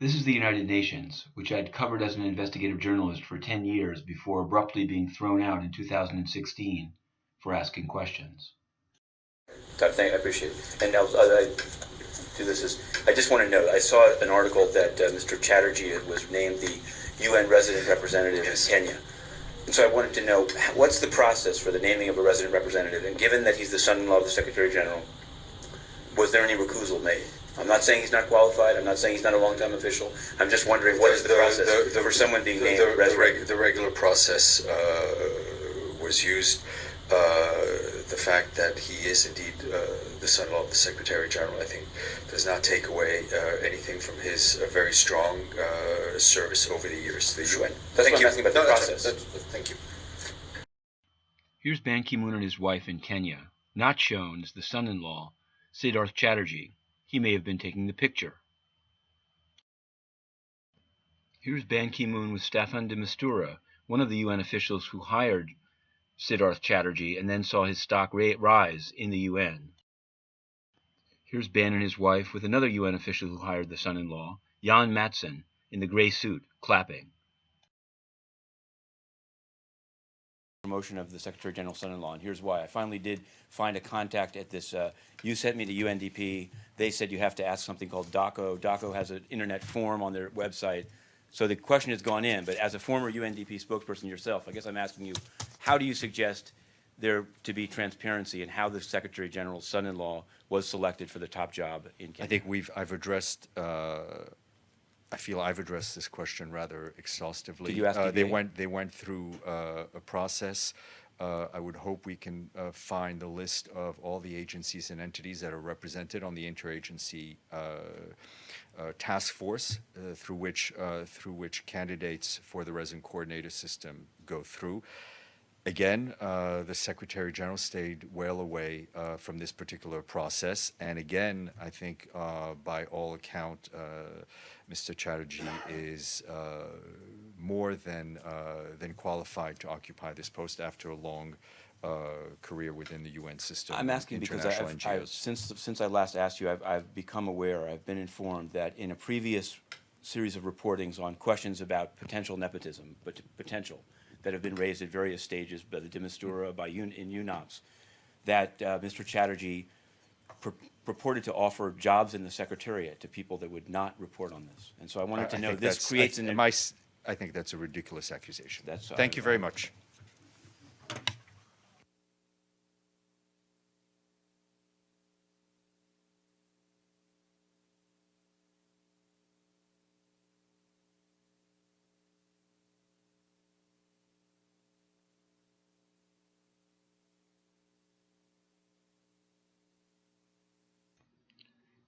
This is the United Nations, which I'd covered as an investigative journalist for 10 years before abruptly being thrown out in 2016 for asking questions. I appreciate it. And now, I just want to note, I saw an article that Mr. Chatterjee was named the UN resident representative in Kenya. And so I wanted to know, what's the process for the naming of a resident representative? And given that he's the son-in-law of the Secretary General, was there any recusal made? I'm not saying he's not qualified. I'm not saying he's not a long-time official. I'm just wondering, what is the process for someone being named resident? The regular process was used. The fact that he is indeed the son-in-law of the Secretary General, I think, does not take away anything from his very strong service over the years to the UN. That's what I'm asking about the process. Thank you. Here's Ban Ki-moon and his wife in Kenya. Not shown is the son-in-law, Siddharth Chatterjee. He may have been taking the picture. Here's Ban Ki-moon with Stephane Dujarric, one of the UN officials who hired Siddharth Chatterjee and then saw his stock rise in the UN. Here's Ban and his wife with another UN official who hired the son-in-law, Jan Mattsson, in the gray suit, clapping. Promotion of the Secretary General's son-in-law, and here's why. I finally did find a contact at this. You sent me to UNDP. They said you have to ask something called DACO. DACO has an internet form on their website. So the question has gone in, but as a former UNDP spokesperson yourself, I guess I'm asking you, how do you suggest there to be transparency in how the Secretary General's son-in-law was selected for the top job in Kenya? I think I've addressed. I feel I've addressed this question rather exhaustively. Did you ask they went through a process. I would hope we can find a list of all the agencies and entities that are represented on the interagency task force through which candidates for the resident coordinator system go through. Again, the Secretary General stayed well away from this particular process, and again, I think by all account, Mr. Chatterjee is more than qualified to occupy this post after a long career within the UN system. I'm asking because since I last asked you, I've become aware, I've been informed that in a previous series of reportings on questions about potential nepotism, that have been raised at various stages by the de Mistura, in UNOPS, that Mr. Chatterjee purported to offer jobs in the Secretariat to people that would not report on this. And so I wanted to know, this creates an... I think that's a ridiculous accusation. That's, Thank you very much.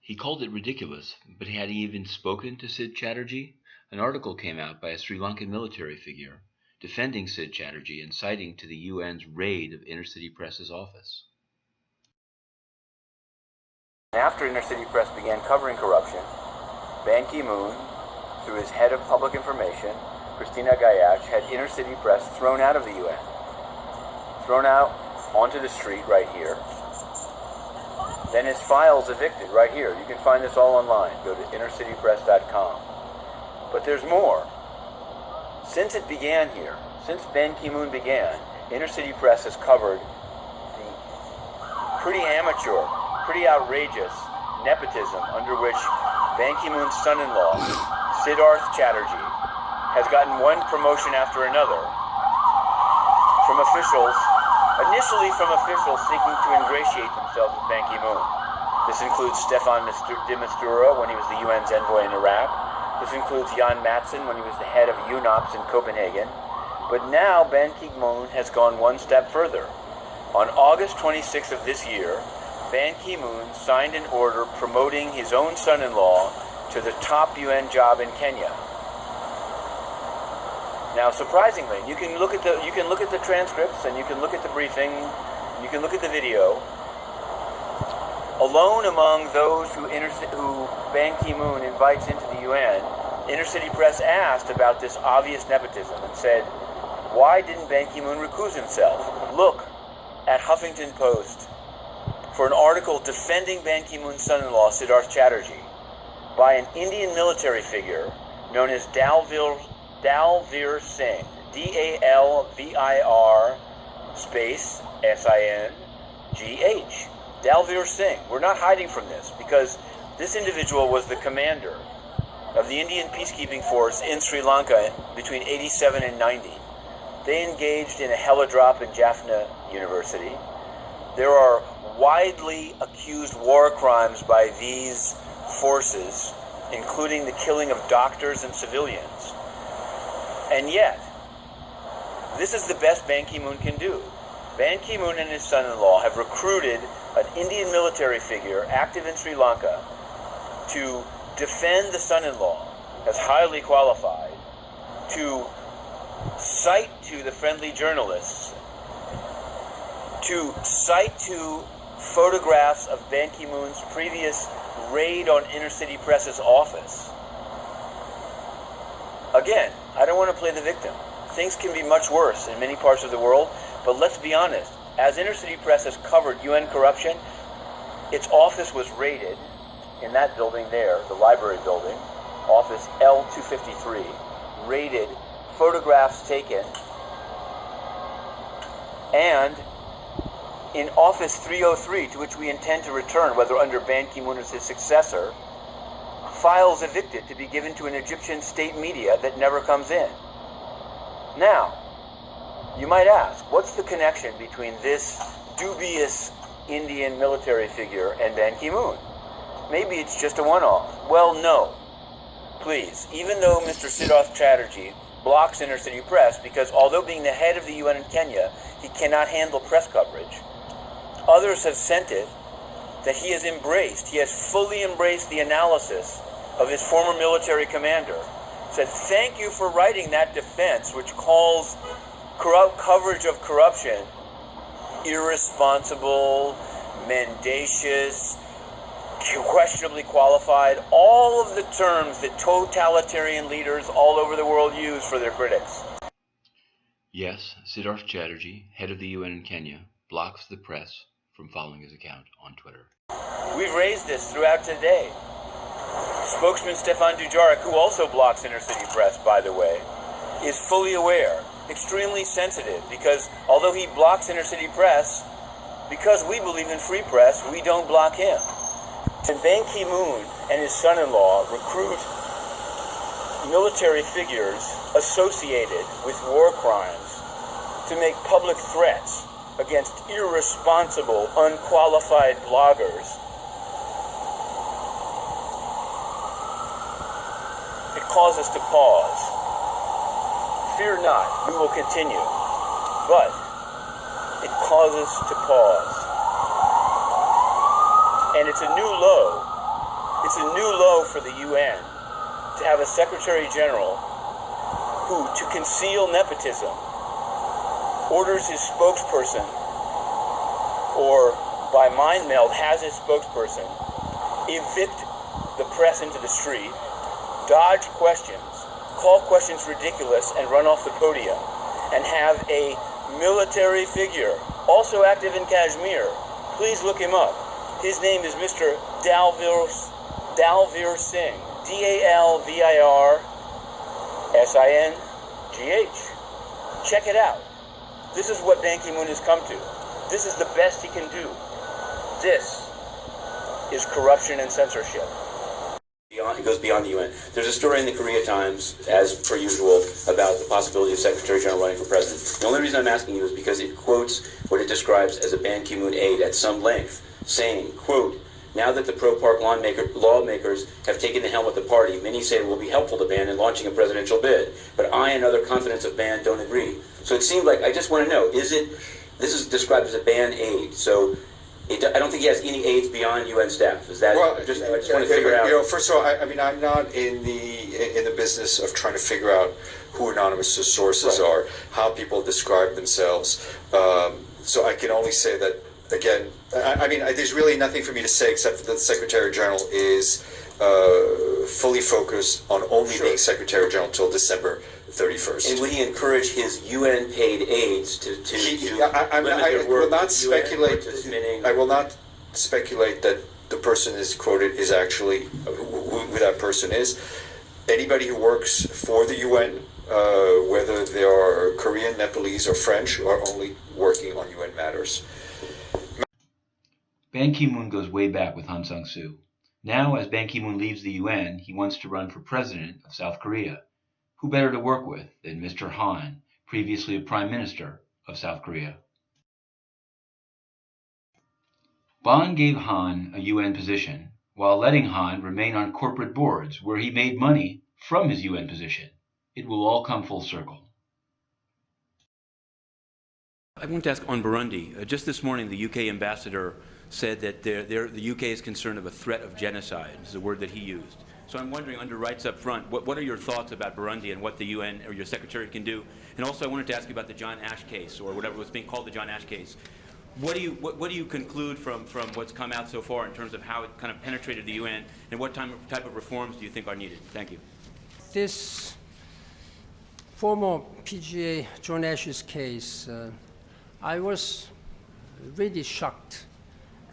He called it ridiculous, but had he even spoken to Sid Chatterjee? An article came out by a Sri Lankan military figure defending Sid Chatterjee and citing to the UN's raid of Inner City Press's office. After Inner City Press began covering corruption, Ban Ki-moon, through his head of public information, Christina Gayach, had Inner City Press thrown out of the UN. Thrown out onto the street right here. Then his files evicted right here. You can find this all online. Go to innercitypress.com. But there's more. Since it began here, since Ban Ki-moon began, Inner City Press has covered the pretty amateur, pretty outrageous nepotism under which Ban Ki-moon's son-in-law, Siddharth Chatterjee, has gotten one promotion after another from officials, initially from officials seeking to ingratiate themselves with Ban Ki-moon. This includes Stephane Dujarric when he was the UN's envoy in Iraq. This includes Jan Mattsson when he was the head of UNOPS in Copenhagen. But now Ban Ki-moon has gone one step further. On August 26th of this year, Ban Ki-moon signed an order promoting his own son-in-law to the top UN job in Kenya. Now, surprisingly, you can look at the transcripts and you can look at the briefing, you can look at the video. Alone among those who Ban Ki-moon invites into the UN, Inner City Press asked about this obvious nepotism and said, why didn't Ban Ki-moon recuse himself? Look at Huffington Post for an article defending Ban Ki-moon's son-in-law, Siddharth Chatterjee. by an Indian military figure known as Dalvir Singh, Dalvir space Singh, Dalvir Singh. We're not hiding from this because this individual was the commander of the Indian peacekeeping force in Sri Lanka between 87 and 90. They engaged in a helidrop in Jaffna University. There are widely accused war crimes by these forces, including the killing of doctors and civilians. And yet, this is the best Ban Ki-moon can do. Ban Ki-moon and his son-in-law have recruited an Indian military figure active in Sri Lanka to defend the son-in-law as highly qualified, to cite to the friendly journalists, to cite to photographs of Ban Ki-moon's previous raid on Inner City Press's office. Again, I don't want to play the victim. Things can be much worse in many parts of the world, but let's be honest. As Inner City Press has covered UN corruption, its office was raided in that building there, the library building, office L253, raided, photographs taken, and in office 303, to which we intend to return, whether under Ban Ki-moon as his successor, files evicted to be given to an Egyptian state media that never comes in. Now, you might ask, what's the connection between this dubious Indian military figure and Ban Ki-moon? Maybe it's just a one-off. Well, no. Please, even though Mr. Siddharth Chatterjee blocks Inner City Press because although being the head of the UN in Kenya, he cannot handle press coverage, others have sent it that he has fully embraced the analysis of his former military commander. Said, thank you for writing that defense, which calls coverage of corruption irresponsible, mendacious, questionably qualified, all of the terms that totalitarian leaders all over the world use for their critics. Yes, Siddharth Chatterjee, head of the UN in Kenya, blocks the press from following his account on Twitter. We've raised this throughout today. Spokesman Stephane Dujarric, who also blocks Inner City Press, by the way, is fully aware, extremely sensitive, because although he blocks Inner City Press, because we believe in free press, we don't block him. And Ban Ki-moon and his son-in-law recruit military figures associated with war crimes to make public threats against irresponsible, unqualified bloggers. It calls us to pause. Fear not, we will continue. But it causes to pause. And it's a new low. It's a new low for the UN to have a Secretary General who, to conceal nepotism, orders his spokesperson, or by mind meld has his spokesperson, evict the press into the street, dodge questions, call questions ridiculous, and run off the podium, and have a military figure, also active in Kashmir. Please look him up. His name is Mr. Dalvir Singh, Dalvirsingh. Check it out. This is what Ban Ki-moon has come to. This is the best he can do. This is corruption and censorship. It goes beyond the UN. There's a story in the Korea Times, as per usual, about the possibility of Secretary General running for president. The only reason I'm asking you is because it quotes what it describes as a Ban Ki-moon aide at some length, saying, quote, now that the pro-park lawmakers have taken the helm of the party, many say it will be helpful to Ban in launching a presidential bid. But I and other confidants of Ban don't agree. So it seemed like, I just want to know, this is described as a Ban aide, so I don't think he has any aides beyond UN staff. Is that, Well, I just want to figure out. First of all, I mean, I'm not in the business of trying to figure out who anonymous sources are, how people describe themselves. So I can only say that, again, I mean, there's really nothing for me to say except that the Secretary General is fully focused on only being Secretary General until December 31st. And would he encourage his UN-paid aides to I will not speculate. I will not speculate that the person is quoted is actually who that person is. Anybody who works for the UN, whether they are Korean, Nepalese, or French, are only working on UN matters. Ban Ki-moon goes way back with Aung San Suu Kyi. Now, as Ban Ki-moon leaves the UN, he wants to run for president of South Korea. Who better to work with than Mr. Han, previously a prime minister of South Korea? Ban gave Han a UN position, while letting Han remain on corporate boards where he made money from his UN position. It will all come full circle. I want to ask on Burundi. Just this morning, the UK ambassador said that the UK is concerned of a threat of genocide. This is a word that he used. So I'm wondering, under Rights Up Front, what are your thoughts about Burundi and what the UN or your secretary can do? And also, I wanted to ask you about the John Ash case, or whatever was being called the John Ash case. What do you conclude from what's come out so far in terms of how it kind of penetrated the UN, and what type of reforms do you think are needed? Thank you. This former PGA John Ash's case, I was really shocked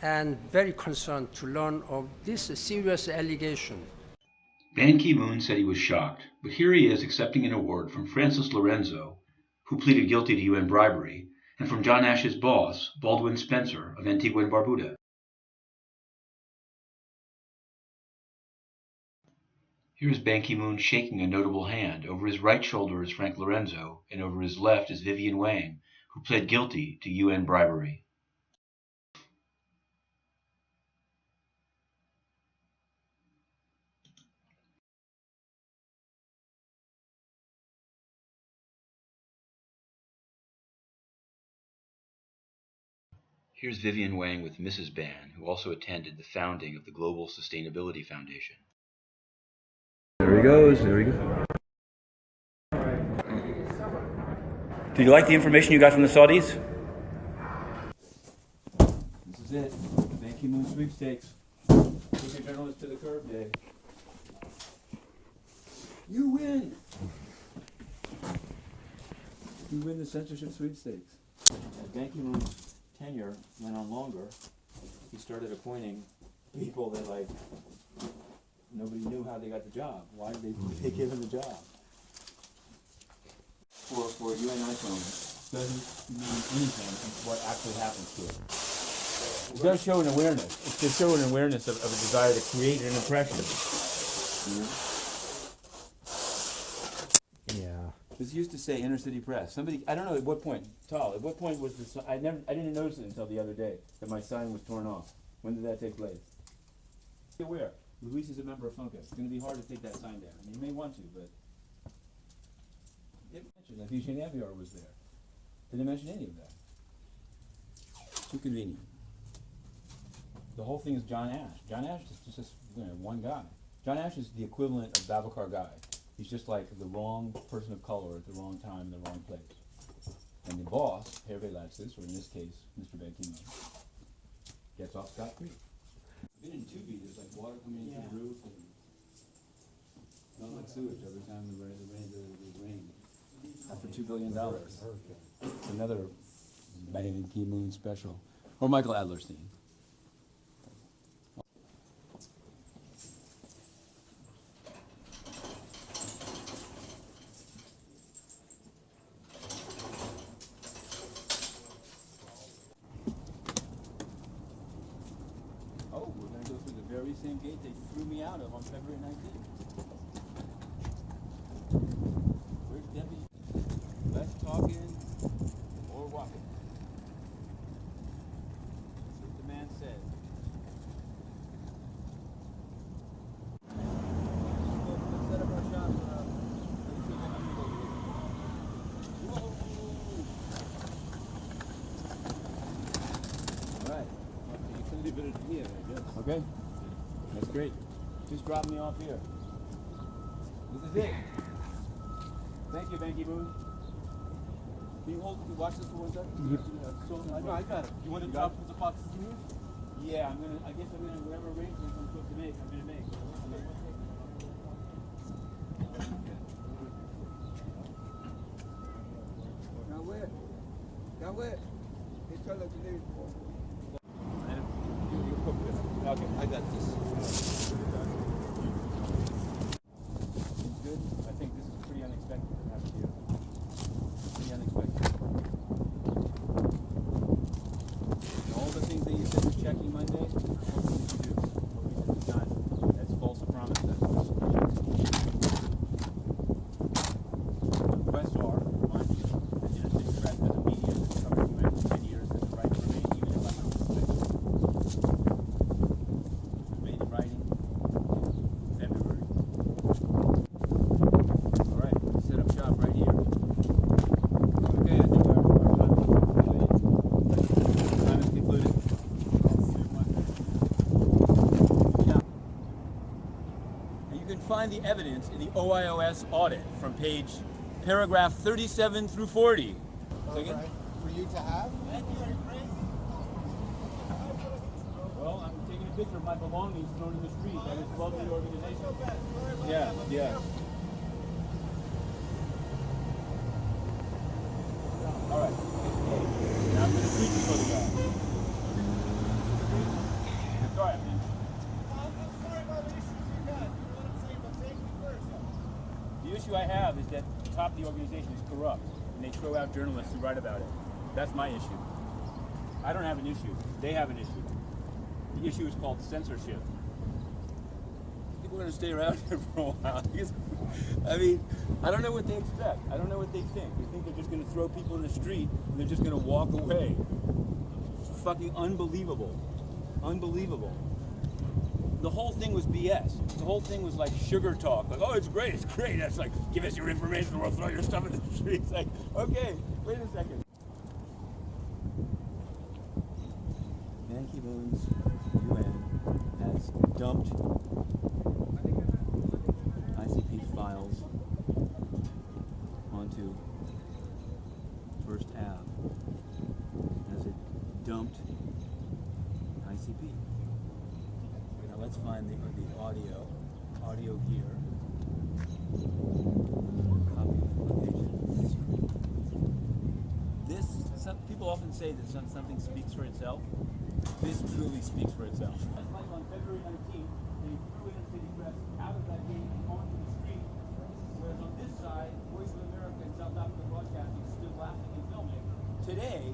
and very concerned to learn of this serious allegation. Ban Ki-moon said he was shocked, but here he is accepting an award from Francis Lorenzo, who pleaded guilty to UN bribery, and from John Ash's boss, Baldwin Spencer of Antigua and Barbuda. Here's Ban Ki-moon shaking a notable hand. Over his right shoulder is Frank Lorenzo, and over his left is Vivian Wang, who pled guilty to UN bribery. Here's Vivian Wang with Mrs. Ban, who also attended the founding of the Global Sustainability Foundation. There he goes, there he goes. Did you like the information you got from the Saudis? This is it. Ban Ki-moon sweepstakes. Take your journalist to the curb day. You win! You win the censorship sweepstakes. As Ban Ki-moon's tenure went on longer, he started appointing people that, like, nobody knew how they got the job. Why did they give him the job? For a UN iPhone doesn't mean anything until what actually happens to it. It does show an awareness. It's to show an awareness of a desire to create an impression. Yeah. This used to say inner city press. Somebody, I don't know at what point, Tal, at what point was this? I didn't notice it until the other day that my sign was torn off. When did that take place? Be aware, Luis is a member of FUNCA. It's going to be hard to take that sign down. You may want to, but it mentioned that Hussein Abiar was there. Didn't mention any of that. Too convenient. The whole thing is John Ash. John Ash is just one guy. John Ash is the equivalent of Babacar Guy. He's just like the wrong person of color at the wrong time in the wrong place. And the boss, Hervé Latsis, or in this case, Mr. Ban Ki-moon, gets off scot-free. I've been in Tubi, there's like water coming into the roof and smells like sewage every time the rain. For $2 billion. It's another Ban Ki-moon special. Or Michael Adlerstein. Oh, we're going to go through the very same gate they threw me out of on February 19th. Where's Debbie? Less talking, more walking. That's what the man said. Let's set up our shop. All right. You can leave it here, I guess. Okay. That's great. Just drop me off here. This is it. Thank you, Ban Ki-moon. Can you watch this for 1 second? No, I got it. You want to drop the boxes to me? Yeah, I guess I'm gonna, whatever arrangements I'm supposed to make, I'm gonna make. Now where? He's trying to leave. Okay, I got this. Good. I think this is pretty unexpected to happen here. Pretty unexpected. And all the things that you said you're checking Monday, what did you do? What did you done? That's false promise. That's requests are, remind you, that Interstate Press as a media that's covered the UN for 10 years has the right to remain even if I'm not suspected. Made in writing in February. All right, set up shop right here. Okay, I think our time is concluded. Time is concluded. Yeah. And you can find the evidence in the OIOS audit from paragraph 37 through 40. Second? For you to have? Well, I'm taking a picture of my belongings thrown in the street by this lovely organization. Yeah, yeah. All right. Now I'm going to treat you for the guy. Sorry, man. The issue I have is that the top of the organization is corrupt, and they throw out journalists who write about it. That's my issue. I don't have an issue. They have an issue. The issue is called censorship. People are going to stay around here for a while. Because, I mean, I don't know what they expect. I don't know what they think. They think they're just going to throw people in the street and they're just going to walk away. It's fucking unbelievable. Unbelievable. The whole thing was BS. The whole thing was like sugar talk. Like, oh, it's great, it's great. That's like, give us your information, we'll throw your stuff in the street. It's like, okay, wait a second. Ban Ki-moon's UN has dumped ICP files onto First Ave. Has it dumped ICP? Now let's find the audio here. Copy location. This, some people often say that something speaks for itself. This truly speaks for itself. Like on February 19th, they threw Interstate Press out of that gate and onto the street, whereas on this side, Voice of America and South Africa Broadcasting stood laughing and filming. Today,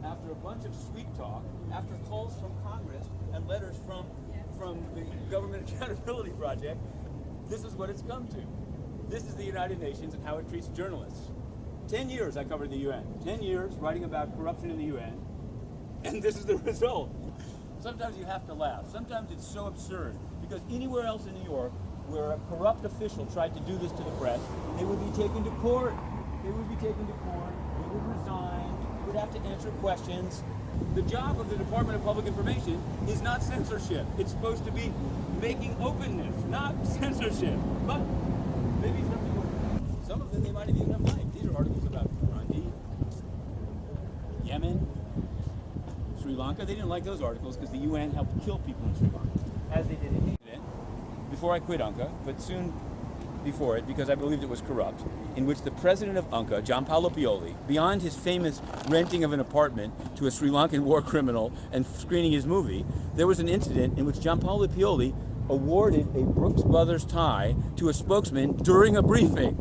after a bunch of sweet talk, after calls from Congress and letters from the Government Accountability Project, this is what it's come to. This is the United Nations and how it treats journalists. 10 years I covered the UN. 10 years writing about corruption in the UN, and this is the result. Sometimes you have to laugh. Sometimes it's so absurd, because anywhere else in New York where a corrupt official tried to do this to the press, they would be taken to court. They would be taken to court, they would resign, they would have to answer questions. The job of the Department of Public Information is not censorship. It's supposed to be making openness, not censorship. But maybe some of them they might have even have liked. These are articles about Burundi, Yemen, Sri Lanka. They didn't like those articles because the UN helped kill people in Sri Lanka, as they did in Haiti. Before I quit UNCA, but soon before it, because I believed it was corrupt, in which the president of UNCA, Gianpaolo Pioli, beyond his famous renting of an apartment to a Sri Lankan war criminal and screening his movie, there was an incident in which Gianpaolo Pioli awarded a Brooks Brothers tie to a spokesman during a briefing.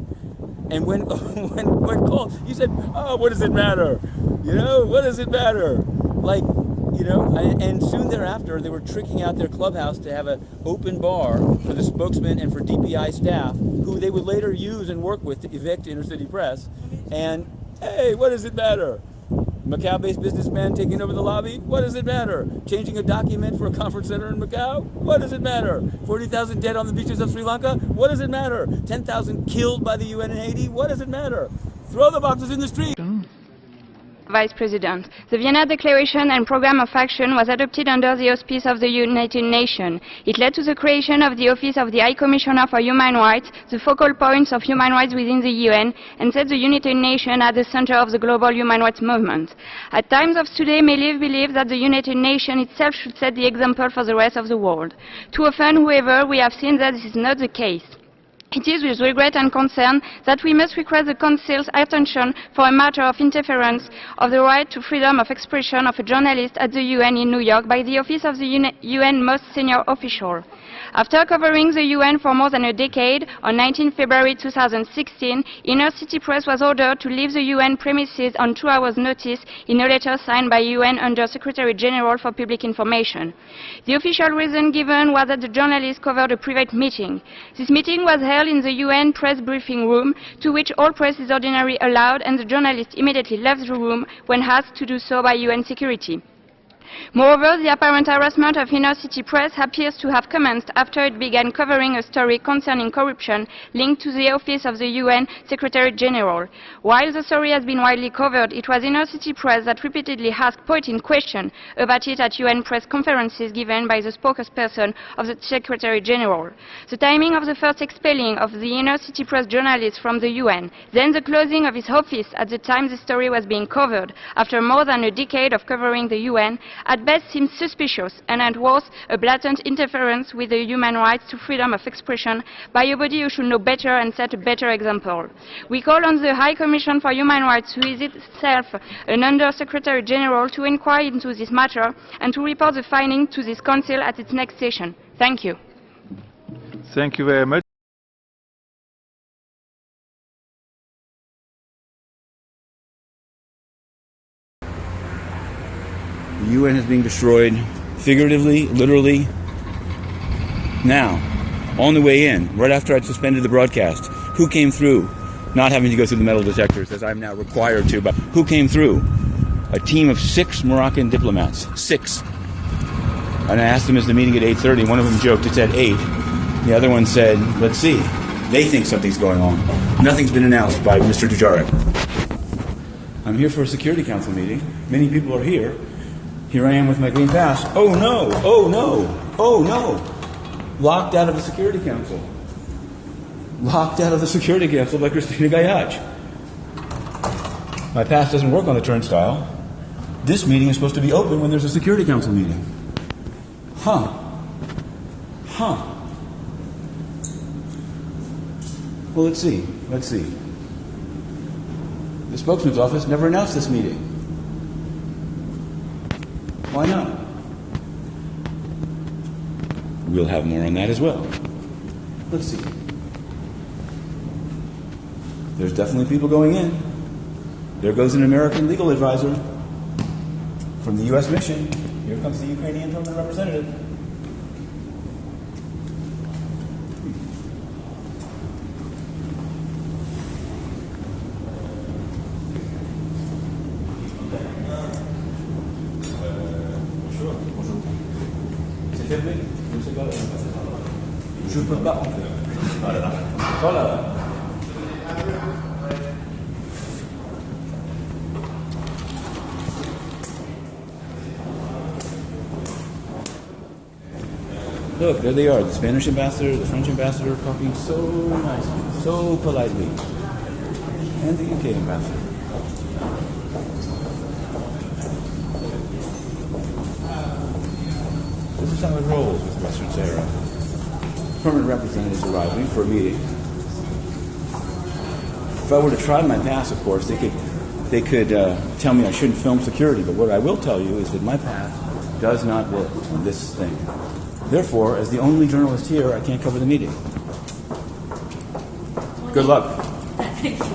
And when called, he said, oh, what does it matter? You know, what does it matter? Like, you know, and soon thereafter, they were tricking out their clubhouse to have an open bar for the spokesman and for DPI staff, who they would later use and work with to evict Intercity Press. And, hey, what does it matter? Macau-based businessman taking over the lobby? What does it matter? Changing a document for a conference center in Macau? What does it matter? 40,000 dead on the beaches of Sri Lanka? What does it matter? 10,000 killed by the UN in Haiti? What does it matter? Throw the boxes in the street. Vice President. The Vienna Declaration and Programme of Action was adopted under the auspice of the United Nations. It led to the creation of the Office of the High Commissioner for Human Rights, the focal points of human rights within the UN, and set the United Nations at the center of the global human rights movement. At times of today, many believe that the United Nations itself should set the example for the rest of the world. Too often, however, we have seen that this is not the case. It is with regret and concern that we must request the Council's attention for a matter of interference of the right to freedom of expression of a journalist at the UN in New York by the office of the UN most senior official. After covering the UN for more than a decade, on 19 February 2016, Inner City Press was ordered to leave the UN premises on 2 hours' notice in a letter signed by UN Under-Secretary General for Public Information. The official reason given was that the journalist covered a private meeting. This meeting was held in the UN press briefing room, to which all press is ordinarily allowed, and the journalist immediately left the room when asked to do so by UN security. Moreover, the apparent harassment of Inner City Press appears to have commenced after it began covering a story concerning corruption linked to the office of the UN Secretary General. While the story has been widely covered, it was Inner City Press that repeatedly asked pointed questions about it at UN press conferences given by the spokesperson of the Secretary General. The timing of the first expelling of the Inner City Press journalist from the UN, then the closing of his office at the time the story was being covered, after more than a decade of covering the UN, at best seems suspicious and at worst a blatant interference with the human rights to freedom of expression by a body who should know better and set a better example. We call on the High Commission for Human Rights, who is itself an Under-Secretary General, to inquire into this matter and to report the finding to this Council at its next session. Thank you. Thank you very much. The UN is being destroyed, figuratively, literally, now, on the way in, right after I'd suspended the broadcast. Who came through? Not having to go through the metal detectors, as I'm now required to, but who came through? A team of 6 Moroccan diplomats. 6. And I asked them, is the meeting at 8:30? One of them joked, it's at 8. The other one said, let's see. They think something's going on. Nothing's been announced by Mr. Dujarric. I'm here for a Security Council meeting. Many people are here. Here I am with my green pass. Oh no, oh no, oh no. Locked out of the Security Council. Locked out of the Security Council by Christina Gayach. My pass doesn't work on the turnstile. This meeting is supposed to be open when there's a Security Council meeting. Huh. Huh. Well, let's see. Let's see. The spokesman's office never announced this meeting. Why not? We'll have more on that as well. Let's see. There's definitely people going in. There goes an American legal advisor from the U.S. mission. Here comes the Ukrainian permanent representative. Je ne peux pas entrer. Voilà. Voilà. Look, there they are, the Spanish ambassador, the French ambassador, talking so nicely, so politely. And the UK ambassador. This is how it rolls with Western Sahara. Permanent representatives arriving for a meeting. If I were to try my pass, of course, they could tell me I shouldn't film security, but what I will tell you is that my pass does not work on this thing. Therefore, as the only journalist here, I can't cover the meeting. Good luck. Thank you.